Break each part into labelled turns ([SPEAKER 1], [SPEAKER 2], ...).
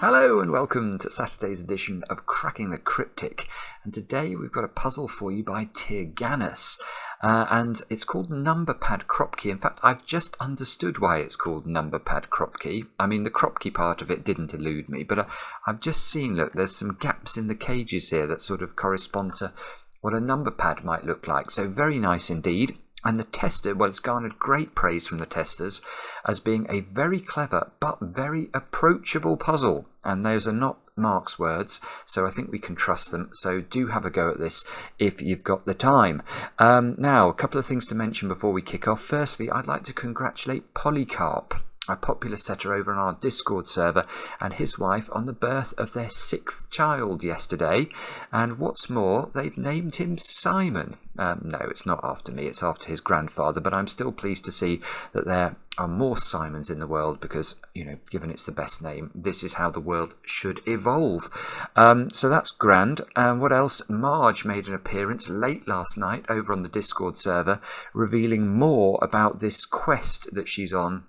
[SPEAKER 1] Hello and welcome to Saturday's edition of Cracking the Cryptic, and today we've got a puzzle for you by Tirganus, and it's called Number Pad Kropki. In fact, I've just understood why it's called Number Pad Kropki. I mean, the Kropki part of it didn't elude me, but I've just seen, look, there's some gaps in the cages here that sort of correspond to what a number pad might look like, so very nice indeed. And the tester, well, it's garnered great praise from the testers as being a very clever but very approachable puzzle. And those are not Mark's words, so I think we can trust them. So do have a go at this if you've got the time. Now, a couple of things to mention before we kick off. Firstly, I'd like to congratulate Polycarp, a popular setter over on our Discord server, and his wife on the birth of their 6th child yesterday. And what's more, they've named him Simon. No, it's not after me, it's after his grandfather, but I'm still pleased to see that there are more Simons in the world because, you know, given it's the best name, this is how the world should evolve. So that's grand. What else? Marge made an appearance late last night over on the Discord server, revealing more about this quest that she's on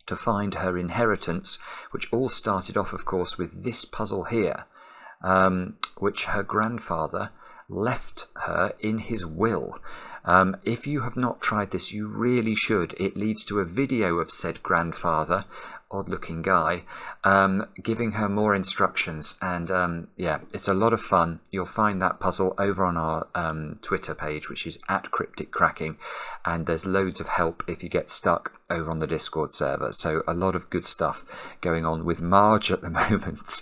[SPEAKER 1] to find her inheritance, which all started off, of course, with this puzzle here, which her grandfather left her in his will. If you have not tried this, you really should. It leads to a video of said grandfather, odd-looking guy, giving her more instructions, and yeah, it's a lot of fun. You'll find that puzzle over on our Twitter page, which is @CrypticCracking, and there's loads of help if you get stuck over on the Discord server. So a lot of good stuff going on with Marge at the moment.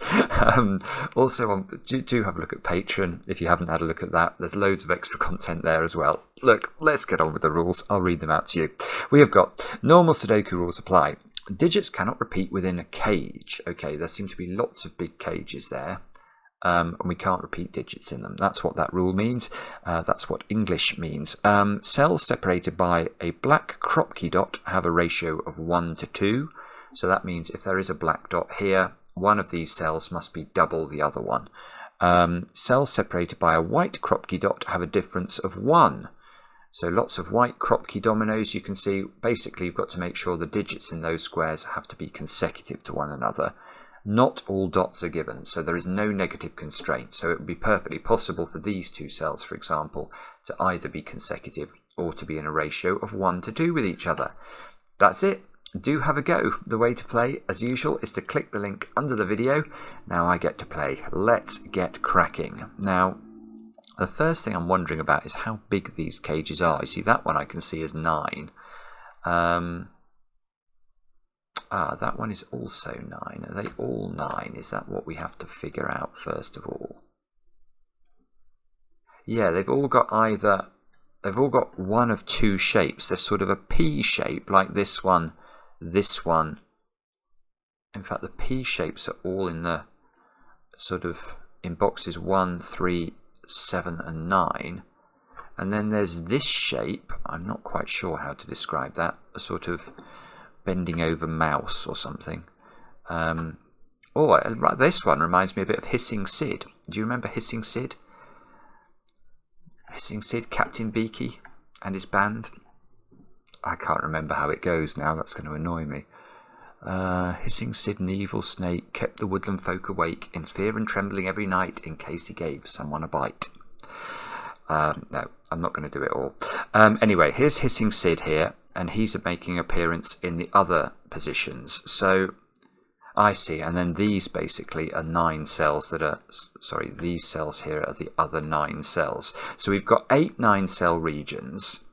[SPEAKER 1] Also, do have a look at Patreon if you haven't had a look at that. There's loads of extra content there as well. Look, let's get on with the rules. I'll read them out to you. We have got normal Sudoku rules apply. Digits cannot repeat within a cage. Okay, there seem to be lots of big cages there, and we can't repeat digits in them. That's what that rule means. That's what English means. Cells separated by a black Kropki dot have a ratio of 1 to 2. So that means if there is a black dot here, one of these cells must be double the other one. Cells separated by a white Kropki dot have a difference of 1. So lots of white Kropki dominoes. You can see basically you've got to make sure the digits in those squares have to be consecutive to one another. Not all dots are given, so there is no negative constraint. So it would be perfectly possible for these two cells, for example, to either be consecutive or to be in a ratio of 1 to 2 with each other. That's it. Do have a go. The way to play, as usual, is to click the link under the video. Now I get to play. Let's get cracking. Now, the first thing I'm wondering about is how big these cages are. You see, that one I can see is 9. That one is also 9. Are they all 9? Is that what we have to figure out first of all? Yeah, they've all got one of two shapes. There's sort of a P shape like this one, this one. In fact, the P shapes are all in the sort of in boxes 1, 3, 7 and 9, and then there's this shape. I'm not quite sure how to describe that, a sort of bending over mouse or something. This one reminds me a bit of Hissing Sid. Do you remember Hissing Sid? Hissing Sid, Captain Beaky and his band. I can't remember how it goes now, that's going to annoy me. Hissing Sid and the evil snake kept the woodland folk awake in fear and trembling every night in case he gave someone a bite. No, I'm not going to do it all. Anyway, here's Hissing Sid here, and he's making an appearance in the other positions. So I see, and then these basically are 9 cells that are, sorry, these cells here are the other 9 cells. So we've got 8 9-cell regions,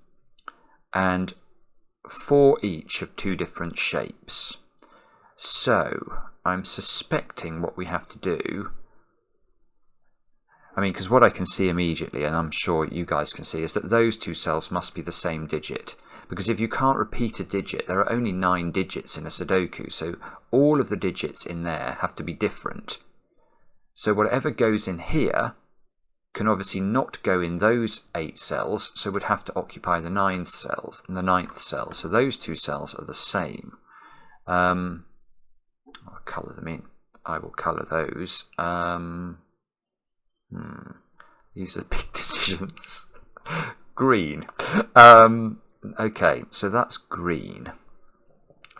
[SPEAKER 1] and 4 each of 2 different shapes. So I'm suspecting what we have to do, I mean, because what I can see immediately, and I'm sure you guys can see, is that those 2 cells must be the same digit. Because if you can't repeat a digit, there are only 9 digits in a Sudoku, so all of the digits in there have to be different. So whatever goes in here can obviously not go in those 8 cells, so would have to occupy the 9 cells and the 9th cell. So those 2 cells are the same. I'll colour them in. I will colour those. These are big decisions. Green. Okay, so that's green.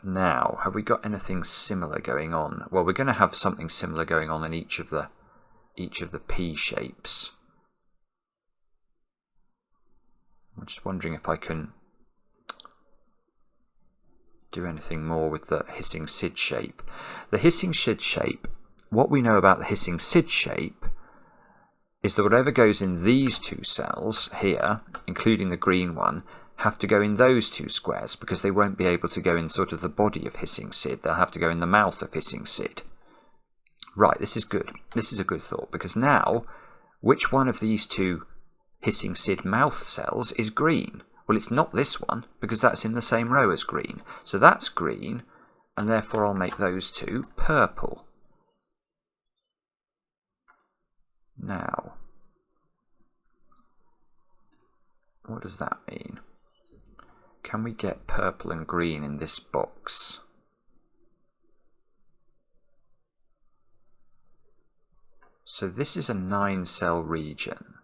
[SPEAKER 1] Now, have we got anything similar going on? Well, we're going to have something similar going on in each of the P shapes. I'm just wondering if I can do anything more with the hissing Sid shape. The hissing Sid shape, what we know about the hissing Sid shape is that whatever goes in these two cells here, including the green one, have to go in those two squares because they won't be able to go in sort of the body of hissing Sid. They'll have to go in the mouth of hissing Sid. Right, this is good. This is a good thought, because now, which one of these two hissing Sid mouth cells is green? Well, it's not this one, because that's in the same row as green. So that's green, and therefore I'll make those two purple. Now, what does that mean? Can we get purple and green in this box? So this is a 9-cell region.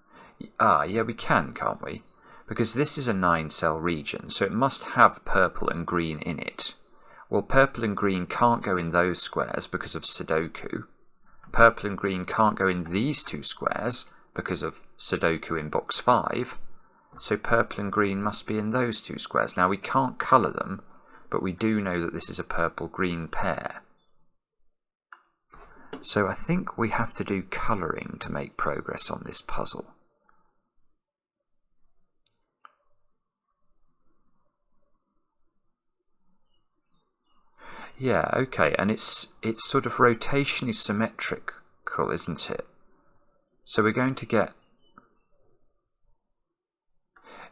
[SPEAKER 1] Yeah, we can, can't we? Because this is a 9-cell region, so it must have purple and green in it. Well, purple and green can't go in those squares because of Sudoku. Purple and green can't go in these two squares because of Sudoku in box 5. So purple and green must be in those two squares. Now, we can't colour them, but we do know that this is a purple-green pair. So I think we have to do colouring to make progress on this puzzle. Yeah, okay, and it's sort of rotationally symmetrical, isn't it? So we're going to get...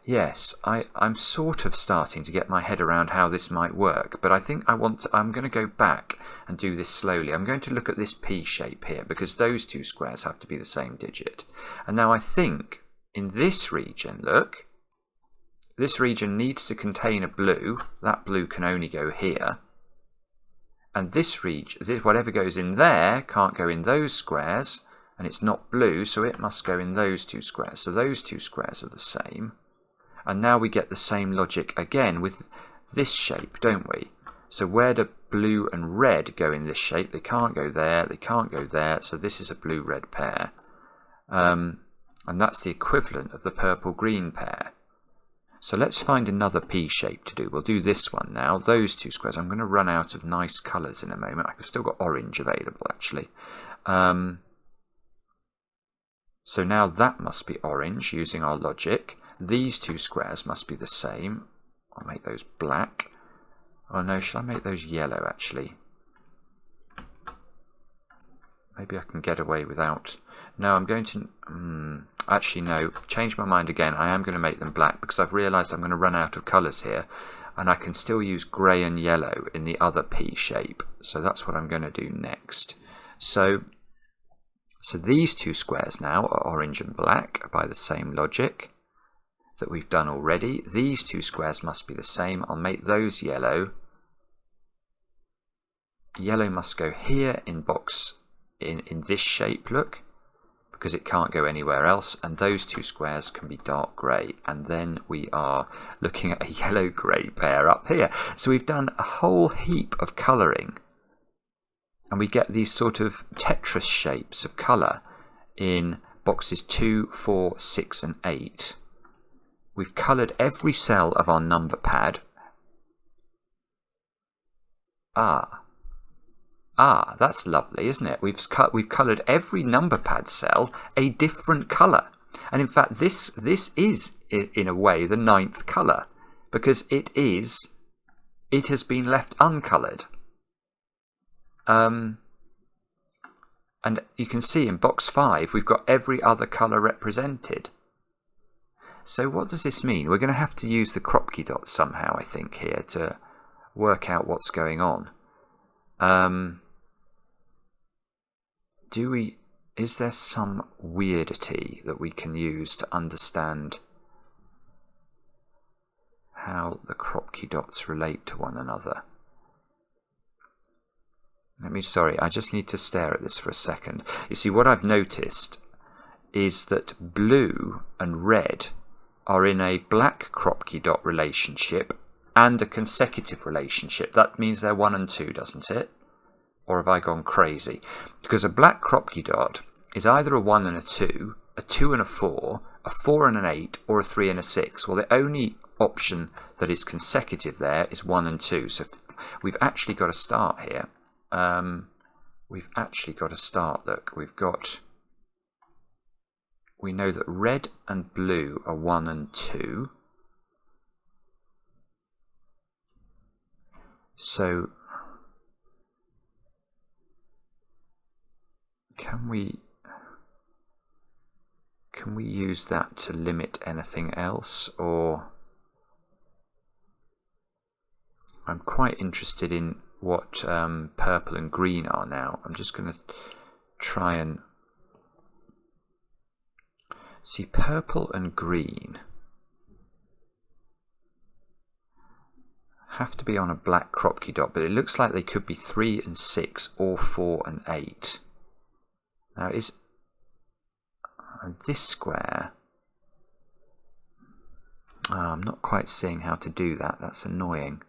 [SPEAKER 1] Yes, I'm sort of starting to get my head around how this might work, but I think I'm going to go back and do this slowly. I'm going to look at this P shape here, because those two squares have to be the same digit. And now I think in this region, look, this region needs to contain a blue. That blue can only go here. And this region, whatever goes in there, can't go in those squares, and it's not blue, so it must go in those two squares. So those two squares are the same. And now we get the same logic again with this shape, don't we? So where do blue and red go in this shape? They can't go there, they can't go there, so this is a blue-red pair. And that's the equivalent of the purple-green pair. So let's find another P shape to do. We'll do this one now. Those two squares. I'm going to run out of nice colours in a moment. I've still got orange available, actually. So now that must be orange using our logic. These two squares must be the same. I'll make those black. Oh no, shall I make those yellow, actually? Maybe I can get away without... No, I'm going to... Actually, no. Change my mind again. I am going to make them black because I've realised I'm going to run out of colours here. And I can still use grey and yellow in the other P shape. So that's what I'm going to do next. So these two squares now are orange and black by the same logic that we've done already. These two squares must be the same. I'll make those yellow. Yellow must go here in box in this shape, look, because it can't go anywhere else, and those two squares can be dark grey, and then we are looking at a yellow-grey pair up here. So we've done a whole heap of colouring, and we get these sort of Tetris shapes of colour in boxes 2, 4, 6 and 8. We've coloured every cell of our number pad. That's lovely, isn't it? We've coloured every number pad cell a different colour. And in fact, this is, in a way, the 9th colour, because it has been left uncoloured. And you can see in box 5, we've got every other colour represented. So what does this mean? We're going to have to use the Kropki dots somehow, I think, here to work out what's going on. Is there some weirdity that we can use to understand how the Kropki dots relate to one another? I just need to stare at this for a second. You see, what I've noticed is that blue and red are in a black Kropki dot relationship and a consecutive relationship. That means they're 1 and 2, doesn't it? Or have I gone crazy? Because a black Kropki dot is either a 1 and a 2 and a 4 and an 8, or a 3 and a 6. Well, the only option that is consecutive there is 1 and 2. So we've actually got to start here. Look, we know that red and blue are 1 and 2. So can we use that to limit anything else? Or I'm quite interested in what purple and green are now. I'm just going to try and see. Purple and green have to be on a black Kropki dot, but it looks like they could be 3 and 6 or 4 and 8. Now, is this square? I'm not quite seeing how to do that. That's annoying.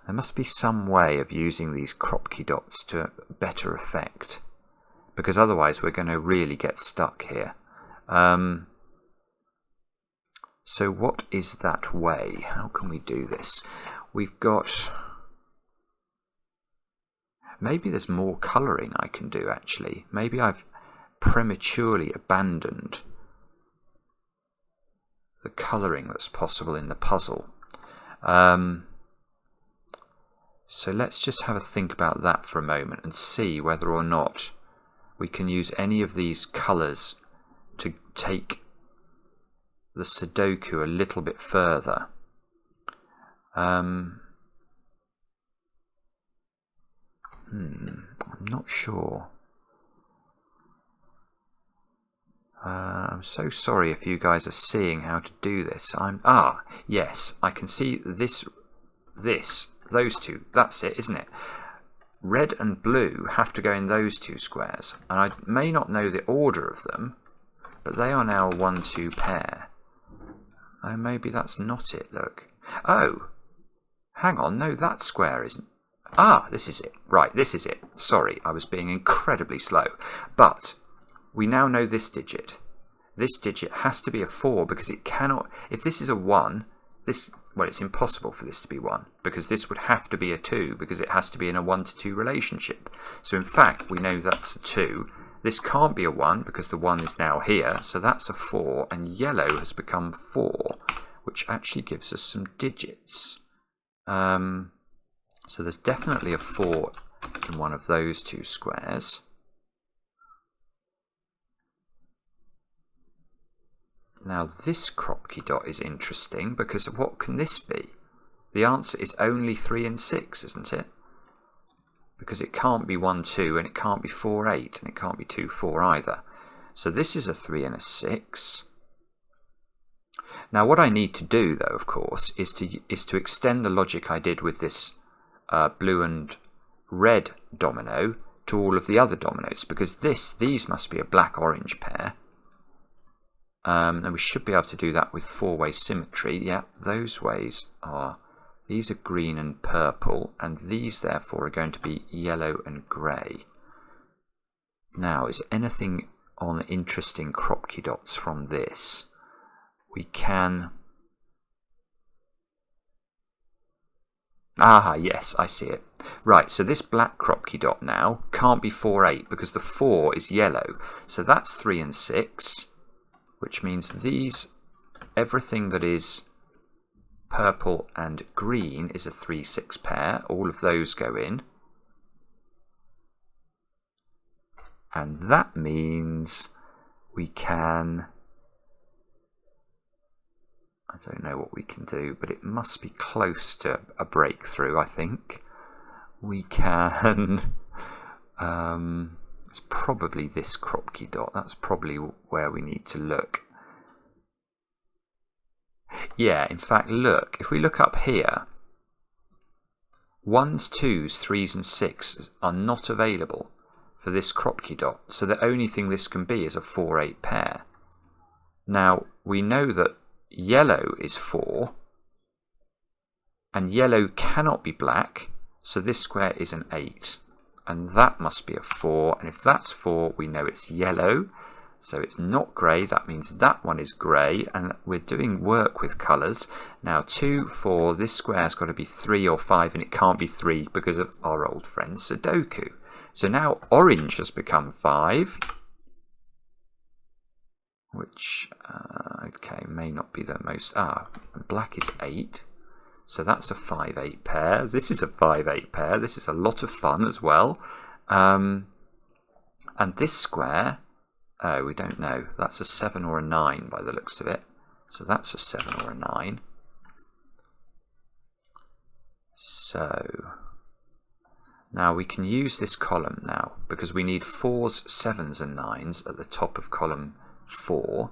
[SPEAKER 1] There must be some way of using these Kropki dots to better effect, because otherwise we're going to really get stuck here. So what is that way? How can we do this? We've got... Maybe there's more colouring I can do, actually. Maybe I've prematurely abandoned the colouring that's possible in the puzzle. So let's just have a think about that for a moment and see whether or not we can use any of these colours to take the Sudoku a little bit further. I'm not sure. I'm so sorry if you guys are seeing how to do this. Yes, I can see those two. That's it, isn't it? Red and blue have to go in those two squares, and I may not know the order of them, but they are now a 1-2 pair. Oh, maybe that's not it, look. Oh, hang on, no, that square isn't. This is it. Right, this is it. Sorry, I was being incredibly slow. But we now know this digit. This digit has to be a 4 because it cannot... If this is a 1, it's impossible for this to be 1, because this would have to be a 2 because it has to be in a 1-to-2 relationship. So in fact, we know that's a 2. This can't be a 1 because the 1 is now here, so that's a 4, and yellow has become 4, which actually gives us some digits. So there's definitely a 4 in one of those two squares. Now this Kropki dot is interesting because what can this be? The answer is only 3 and 6, isn't it? Because it can't be 1, 2, and it can't be 4, 8, and it can't be 2, 4 either. So this is a 3 and a 6. Now what I need to do, though, of course, is to extend the logic I did with this blue and red domino to all of the other dominoes, because these must be a black-orange pair. And we should be able to do that with 4-way symmetry. Yeah, those ways are... These are green and purple, and these, therefore, are going to be yellow and grey. Now, is anything on interesting Kropki dots from this? We can... yes, I see it. Right, so this black Kropki dot now can't be 4, 8, because the 4 is yellow. So that's 3 and 6, which means everything that is purple and green is a 3, 6 pair. All of those go in. And that means we can... I don't know what we can do, but it must be close to a breakthrough, I think. We can... it's probably this Kropki dot. That's probably where we need to look. Yeah, in fact, look. If we look up here, 1s, 2s, 3s and 6s are not available for this Kropki dot. So the only thing this can be is a 4, 8 pair. Now, we know that yellow is 4, And yellow cannot be black, so this square is an 8. And that must be a 4, and if that's 4, we know it's yellow. So it's not grey, that means that one is grey, and we're doing work with colours. Now 2, 4, this square's got to be 3 or 5, and it can't be 3 because of our old friend Sudoku. So now orange has become 5, which, okay, may not be the most, black is 8. So that's a 5-8 pair. This is a 5-8 pair. This is a lot of fun as well. And this square, we don't know. That's a 7 or a 9 by the looks of it. So that's a 7 or a 9. So now we can use this column now because we need 4s, 7s and 9s at the top of column 4.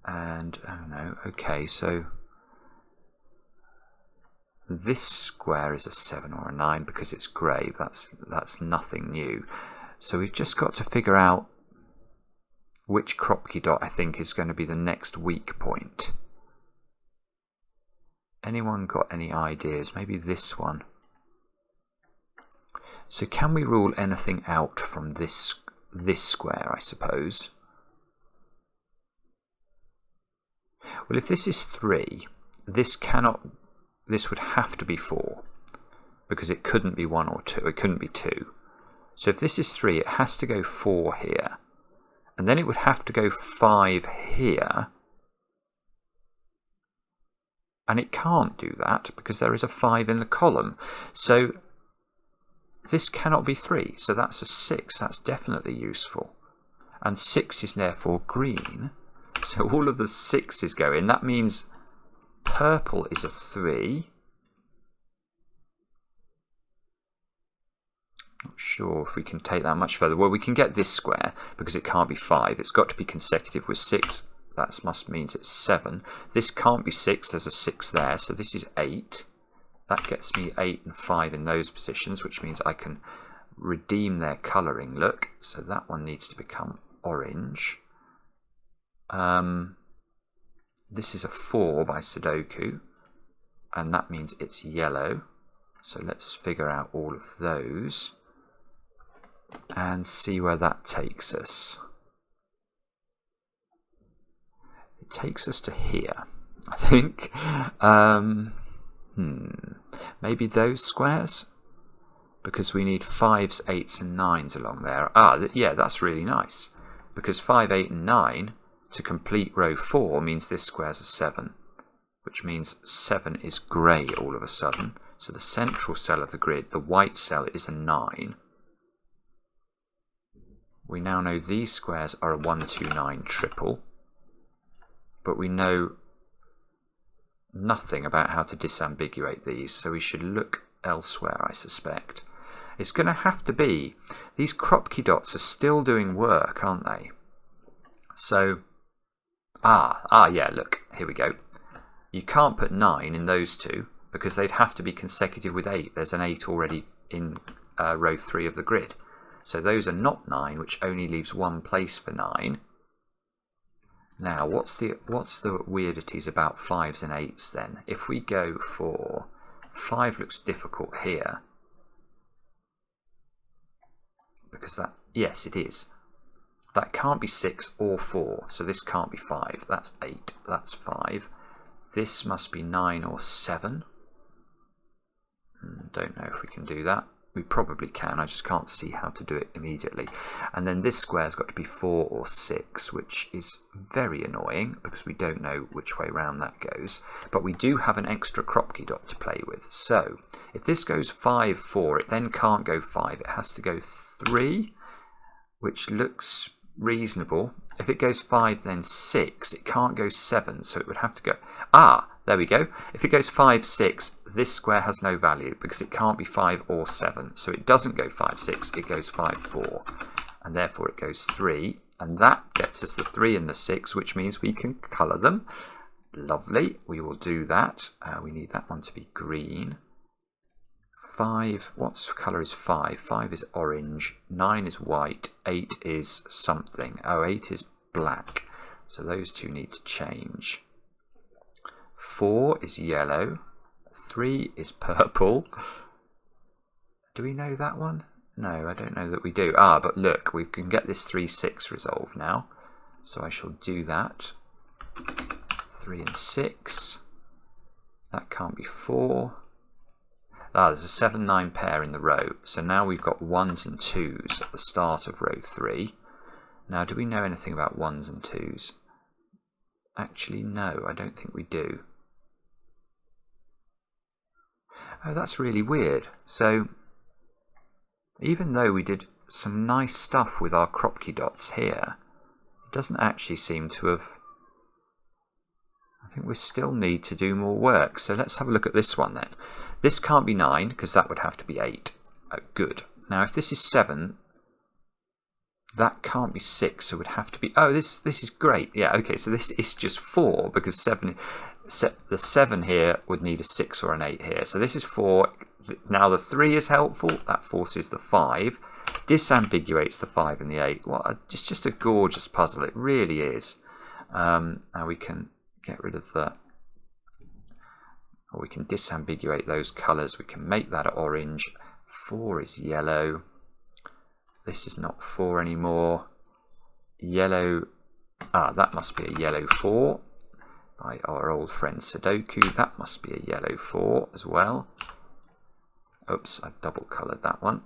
[SPEAKER 1] And, oh no, okay, so this square is a 7 or a 9 because it's grey. That's nothing new. So we've just got to figure out which Kropki dot I think is going to be the next weak point. Anyone got any ideas? Maybe this one. So can we rule anything out from this square, I suppose? Well, if this is 3, this would have to be 4 because it couldn't be 1 or 2. It couldn't be 2. So if this is 3, it has to go 4 here. And then it would have to go 5 here. And it can't do that because there is a 5 in the column. So this cannot be 3. So that's a 6. That's definitely useful. And 6 is therefore green. So all of the 6s go in. That means purple is a 3. Not sure if we can take that much further. Well, we can get this square because it can't be 5. It's got to be consecutive with 6. That means it's 7. This can't be 6. There's a 6 there. So this is 8. That gets me 8 and 5 in those positions, which means I can redeem their colouring look. So that one needs to become orange. This is a 4 by Sudoku, and that means it's yellow. So let's figure out all of those and see where that takes us. It takes us to here, I think. Maybe those squares? Because we need 5s, 8s and 9s along there. Yeah, that's really nice. Because 5, 8 and 9 to complete row 4 means this square's a 7, which means 7 is grey all of a sudden. So the central cell of the grid, the white cell, is a 9. We now know these squares are a 1, 2, 9 triple, but we know nothing about how to disambiguate these, so we should look elsewhere, I suspect. It's going to have to be, these Kropki dots are still doing work, aren't they? So, yeah, look, here we go. You can't put 9 in those two because they'd have to be consecutive with 8. There's an 8 already in row 3 of the grid. So those are not 9, which only leaves one place for 9. Now, what's the weirdities about 5s and 8s then? If we go for 5 looks difficult here. Because that, yes, it is. That can't be 6 or 4, so this can't be 5. That's 8, that's 5. This must be 9 or 7. Don't know if we can do that. We probably can, I just can't see how to do it immediately. And then this square's got to be 4 or 6, which is very annoying because we don't know which way round that goes. But we do have an extra Kropki dot to play with. So if this goes 5, 4, it then can't go 5. It has to go 3, which looks reasonable. If it goes 5, then 6, it can't go 7, so it would have to go... there we go. If it goes 5, 6, this square has no value because it can't be 5 or 7. So it doesn't go 5, 6, it goes 5, 4. And therefore it goes 3. And that gets us the 3 and the 6, which means we can colour them. Lovely. We will do that. We need that one to be green. 5, what colour is 5? 5 is orange. 9 is white. 8 is something. Oh, 8 is black. So those two need to change. 4 is yellow. 3 is purple. Do we know that one? No, I don't know that we do. Ah, but look, we can get this 3, 6 resolved now. So I shall do that. 3 and 6. That can't be 4. Ah, there's a 7, 9 pair in the row. So now we've got 1s and 2s at the start of row 3. Now, do we know anything about 1s and 2s? Actually, no, I don't think we do. Oh, that's really weird. So, even though we did some nice stuff with our Kropki dots here, it doesn't actually seem to have... I think we still need to do more work. So let's have a look at this one then. This can't be 9 because that would have to be 8. Oh, good. Now if this is 7, that can't be 6, so it would have to be... Oh, this is great. Yeah, okay, so this is just 4 because the 7 here would need a 6 or an 8 here. So this is 4. Now the 3 is helpful. That forces the 5. Disambiguates the 5 and the 8. Well, it's just a gorgeous puzzle. It really is. Now we can get rid of the... Or we can disambiguate those colours. We can make that orange. 4 is yellow. This is not 4 anymore. Yellow. Ah, that must be a yellow 4 by our old friend Sudoku. That must be a yellow 4 as well. Oops, I've double coloured that one.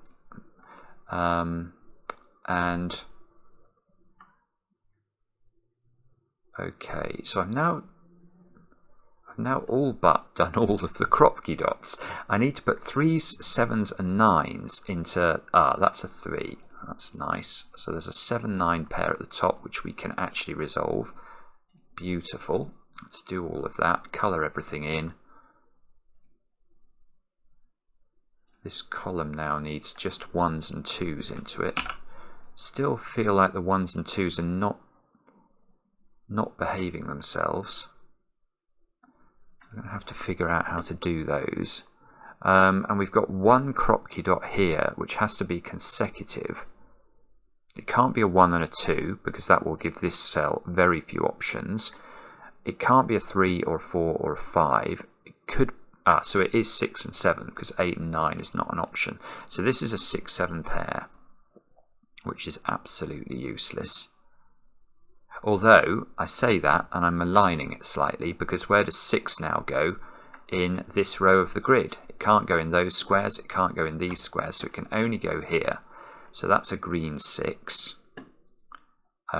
[SPEAKER 1] And okay, so I've now all but done all of the Kropki dots. I need to put 3s, 7s and 9s into... Ah, that's a 3. That's nice. So there's a 7, 9 pair at the top which we can actually resolve. Beautiful. Let's do all of that. Colour everything in. This column now needs just 1s and 2s into it. Still feel like the 1s and 2s are not behaving themselves. I'm going to have to figure out how to do those. And we've got one Kropki dot here, which has to be consecutive. It can't be a 1 and a 2, because that will give this cell very few options. It can't be a 3 or a 4 or a 5. It could... Ah, so it is 6 and 7, because 8 and 9 is not an option. So this is a 6, 7 pair, which is absolutely useless. Although, I say that, and I'm maligning it slightly, because where does 6 now go? In this row of the grid. It can't go in those squares, it can't go in these squares, so it can only go here. So that's a green 6,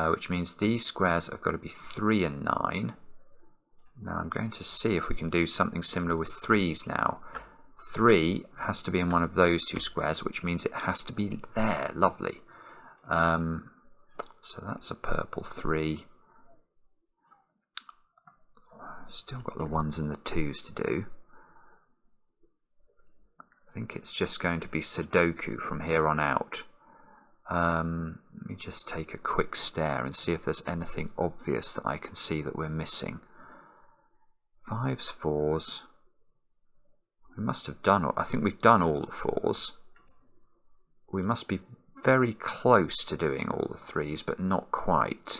[SPEAKER 1] which means these squares have got to be 3 and 9. Now I'm going to see if we can do something similar with 3s now. 3 has to be in one of those two squares, which means it has to be there. Lovely. So that's a purple 3. Still got the 1s and the 2s to do. I think it's just going to be Sudoku from here on out. Let me just take a quick stare and see if there's anything obvious that I can see that we're missing. 5s, 4s. We must have done... I think we've done all the 4s. We must be very close to doing all the 3s, but not quite.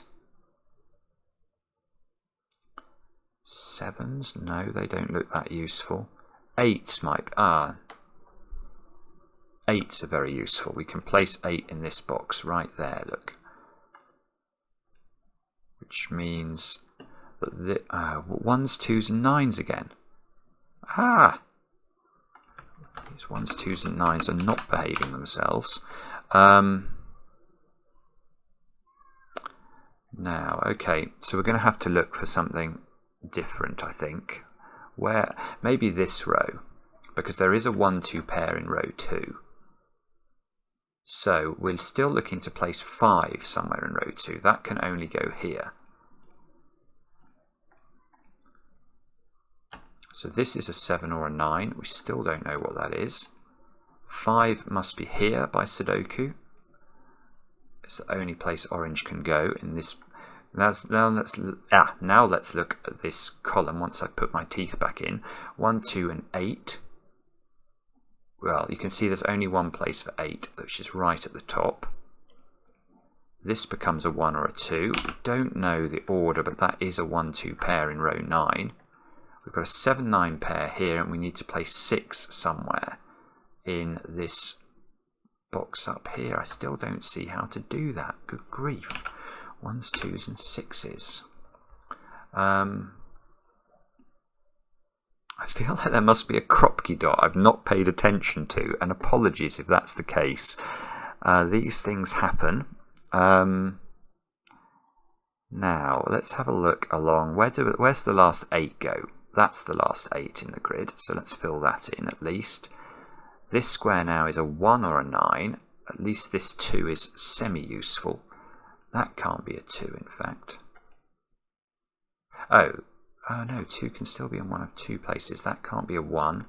[SPEAKER 1] 7s? No, they don't look that useful. 8s might... 8s are very useful. We can place 8 in this box right there, look. Which means that the 1s, 2s and 9s again. Ah! These 1s, 2s and 9s are not behaving themselves. Now, okay, so we're going to have to look for something different, I think. Where maybe this row, because there is a 1-2 pair in row 2. So we're still looking to place 5 somewhere in row 2. That can only go here. So this is a 7 or a 9. We still don't know what that is. 5 must be here by Sudoku. It's the only place orange can go in this. Now let's look at this column once I've put my teeth back in. 1, 2 and 8. Well, you can see there's only one place for 8, which is right at the top. this becomes a 1 or a 2. We don't know the order, but that is a 1-2 pair in row 9. We've got a 7-9 pair here, and we need to place 6 somewhere in this box up here. I still don't see how to do that. Good grief. 1s, 2s, and 6s. I feel like there must be a Kropki dot I've not paid attention to, and apologies if that's the case. These things happen. Now, let's have a look along. Where's the last 8 go? That's the last 8 in the grid, so let's fill that in at least. This square now is a 1 or a 9. At least this 2 is semi-useful. That can't be a 2, in fact. Oh no, 2 can still be in one of 2 places. That can't be a 1.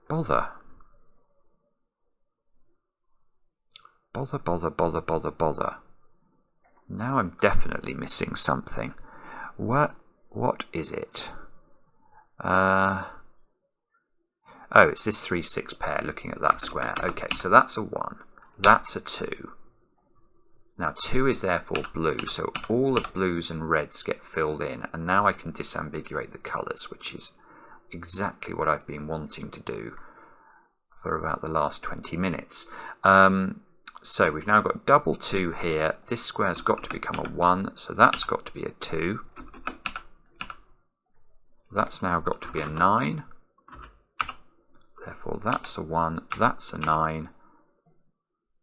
[SPEAKER 1] Bother. Bother. Now I'm definitely missing something. What is it? Oh, it's this 3-6 pair looking at that square. Okay, so that's a 1. That's a 2. Now 2 is therefore blue, so all the blues and reds get filled in, and now I can disambiguate the colours, which is exactly what I've been wanting to do for about the last 20 minutes. So we've now got double 2 here. This square's got to become a 1, so that's got to be a 2. That's now got to be a 9. Therefore that's a 1, that's a 9.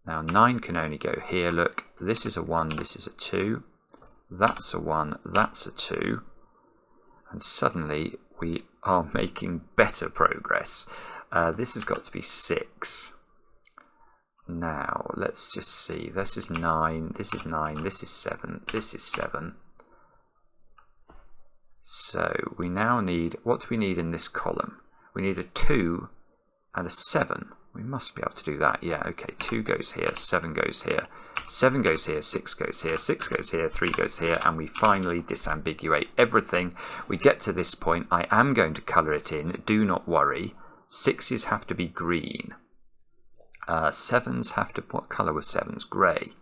[SPEAKER 1] Now 9 can only go here, look. This is a 1, this is a 2. That's a 1, that's a 2. And suddenly we are making better progress. This has got to be 6. Now, let's just see. This is 9, this is 9, this is 7, this is 7. So we now need, what do we need in this column? We need a 2 and a 7. We must be able to do that. Yeah, okay. 2 goes here, 7 goes here, 7 goes here, 6 goes here, 6 goes here, 3 goes here, and we finally disambiguate everything. We get to this point. I am going to colour it in. Do not worry. 6s have to be green. 7s have to... What colour was 7s? Grey.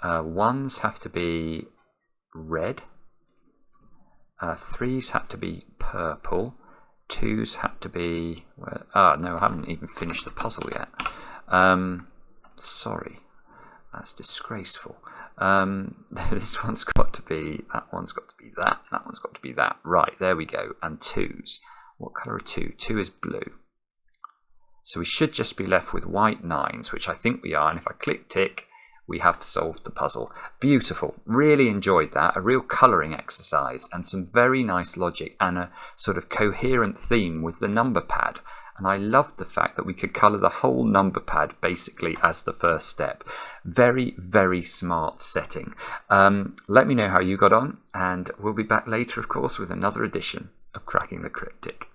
[SPEAKER 1] 1s have to be red. 3s had to be purple. 2s had to be... no, I haven't even finished the puzzle yet. Sorry. That's disgraceful. This one's got to be... That one's got to be that. That one's got to be that. Right, there we go. And 2s. What colour are 2? 2 is blue. So we should just be left with white 9s, which I think we are. And if I click tick, we have solved the puzzle. Beautiful. Really enjoyed that. A real colouring exercise and some very nice logic and a sort of coherent theme with the number pad. And I loved the fact that we could colour the whole number pad basically as the first step. Very, very smart setting. Let me know how you got on, and we'll be back later, of course, with another edition of Cracking the Cryptic.